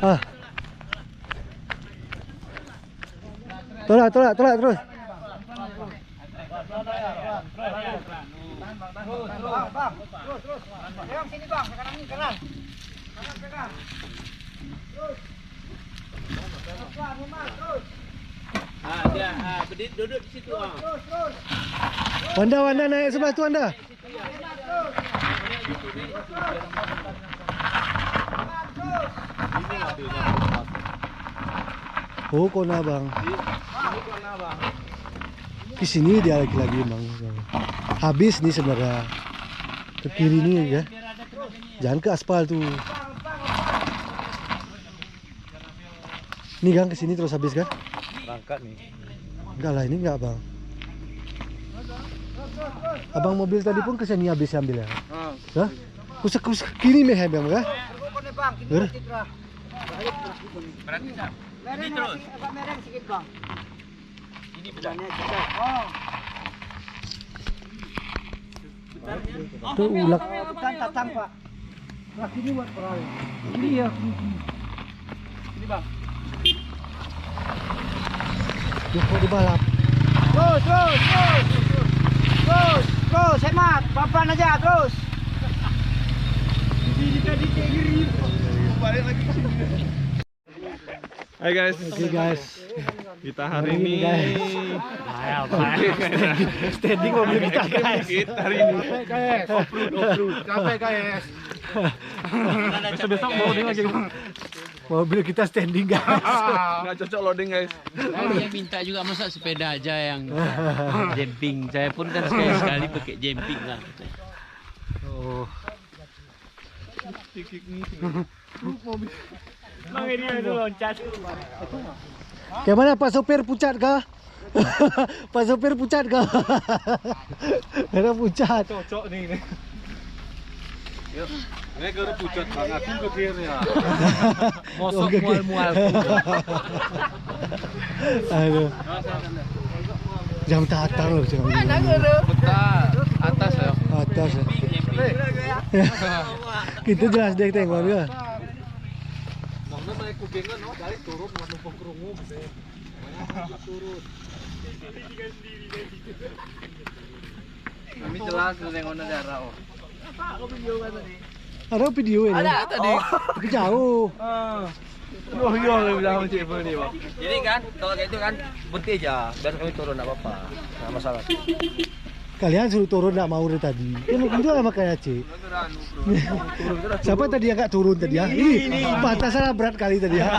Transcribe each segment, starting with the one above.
Ah. Tolak terus. Yang sini bang, kanan ini kanan. Kanan. Terus. Dia berdiri duduk di situ. Terus. Wanda naik sebelah tu Wanda. Oh, kona bang. Ke sini dia lagi bang. Habis nih sebenarnya. Ke kiri nih ya. Jangan ke aspal tuh. Nih gang ke sini terus habis kan? Berangkat nih. Enggak lah, ini enggak bang. Abang mobil tadi pun ke sini habis ambil ya. Hah? Kusek kiri meh bang kan? Berarti ini terus. Agak mereng sedikit bang. Ini bedanya. Itu ulak. Bukan tatang pak. Nah ini buat perai. Ini ya. Ini bang. Mau dibalap. Terus, hemat, pelan aja terus. Balik lagi ke sini. Hai guys. Oke guys. Kita hari ini Standing mobil kita guys. Kita hari ini Off-road. Capek guys. besok mau lagi. Mobil kita standing guys. Nggak cocok loading guys. Dia minta juga masa sepeda aja yang jumping. Saya pun kan sekali pakai jumping lah. Oh. Bang ini ada loncat. Kayak mana Pak Sopir pucat kah? Pak Sopir pucat kah? Ada pucat. Cocok nih. Yuk. Ini kalau pucat banget aku ke dia. Mosok mual-mual. Aduh. Jam tatang loh jam. Betul. Atas ya. Atas ya. Kita jelas deh tengok dia. Mana naik kugengan no, dari turun numpang kerungu gitu. Turun. Kami jelas tengok darah. Ada video ini. Ada tadi. Tapi jauh. Yo bilang macam ni bang. Jadi kan kalau kayak itu kan berhenti aja biar kami turun enggak apa-apa. Enggak masalah. Kalian suruh turun nggak mau dari tadi. Ya mungkin juga makanya Cik. Siapa tadi yang nggak turun tadi ya? Ini batasan berat kali tadi ya.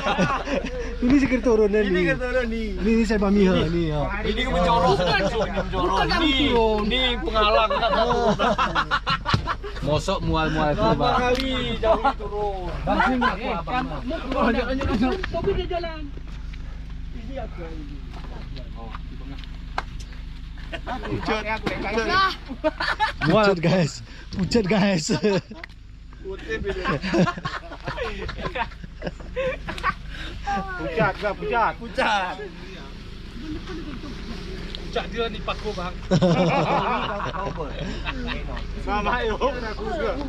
Ini sikit turun nih. Ini turun nih. Ini saya Bami ini ya. Ini mencorong langsung ini penghalang enggak turun. Mosok mual-mual itu, Berapa Bang. kali jauh turun. Bang, sini aku abang. Tapi dia jalan. Ini aku ini. Pucat guys. Pucat guys. Pucat. Pucat dia ni paku bang. Sama yuk. Aku juga.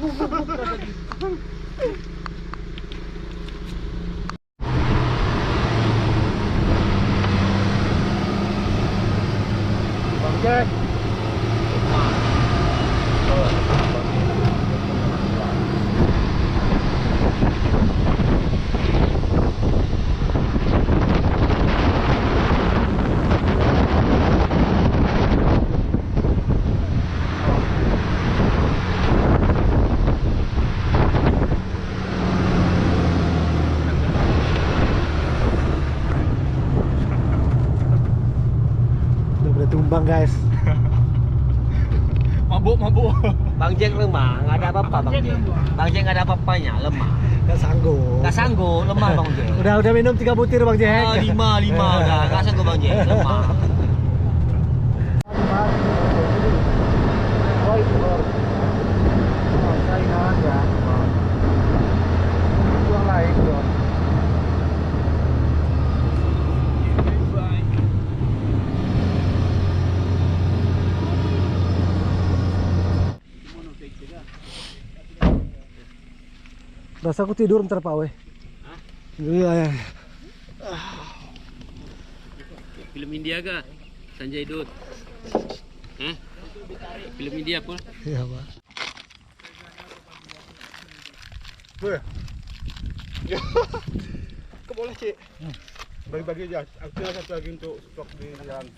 Bangkek. Udah pada tumbang guys. Mabuk. Bang Jeng lemah, enggak ada apa-apa Bang Jeng. Bang Jeng enggak ada apa-apanya, lemah. Gak sanggup. Enggak sanggup, lemah Bang Jeng. Udah minum 3 butir Bang Jack. Oh, 5 udah, enggak sanggup Bang Jeng, lemah. Rasa aku tidur ntar Pak weh. Iya ya. Film India kah? Sanjay Dutt. Hah? Film India pun? Iya, Pak. Kau boleh cik. Bagi-bagi aja. Aku satu lagi untuk stok di jalan.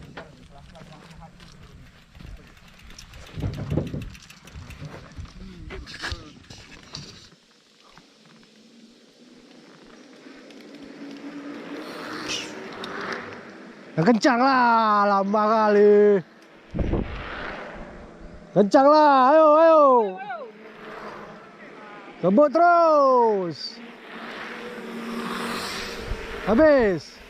Yang kencang lah, lama kali. Kencang lah, ayo, ayo. Kebut terus. Habis.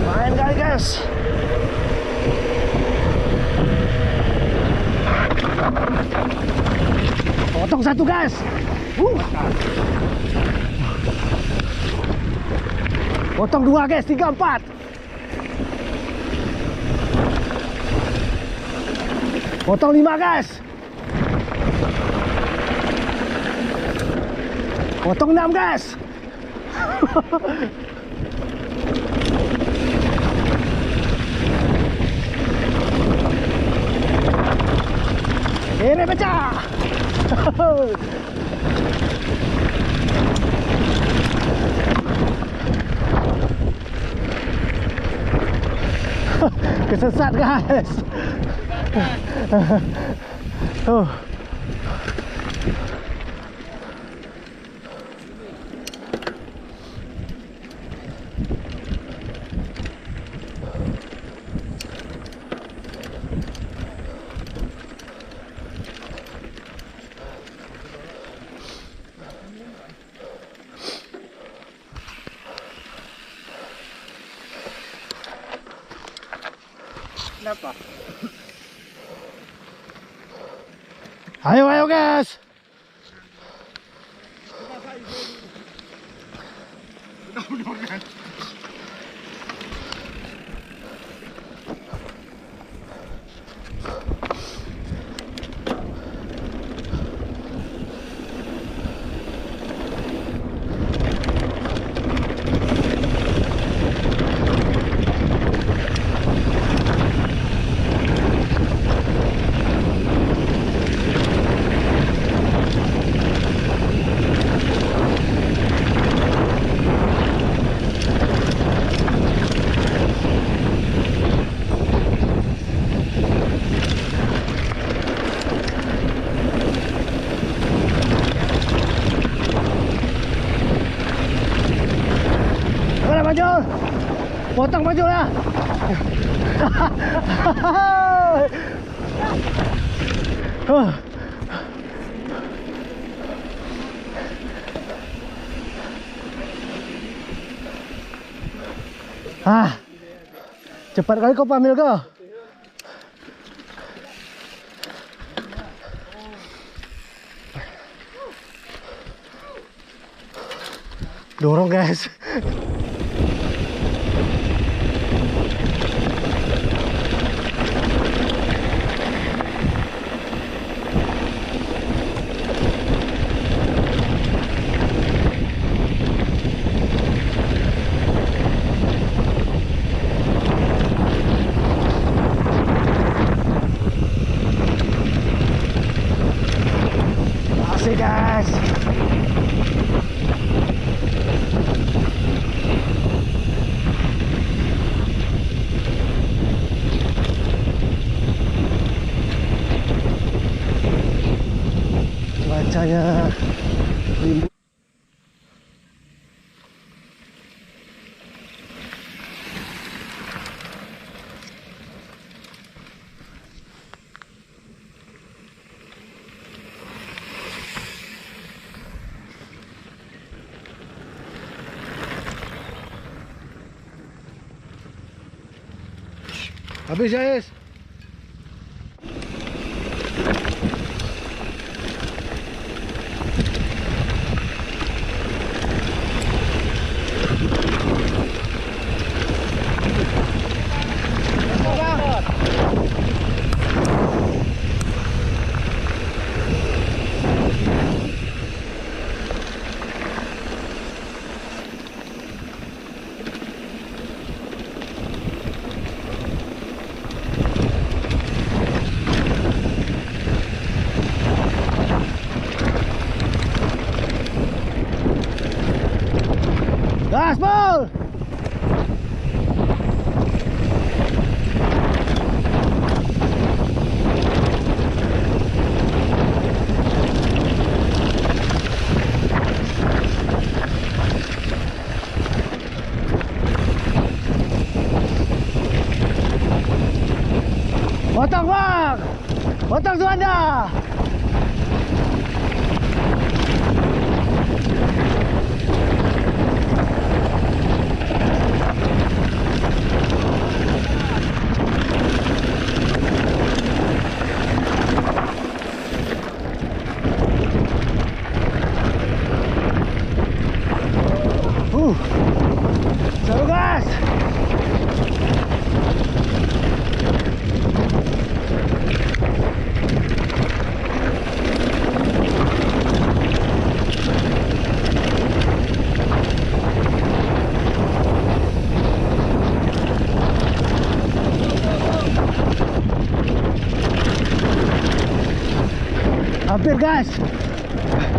Main kali guys. Potong satu guys. Potong dua guys, 3, 4. Potong 5 guys. Potong 6 guys. Ini pecah. Kesesat guys. Oh. Kenapa? Ayo, ayo guys. Mana maju? Potong maju lah. Cepat kali kau pamil kau. Dorong guys. Asik guys. Cuacanya rimbun. Habis guys. Potong Suanda. Seru guys. Hampir guys.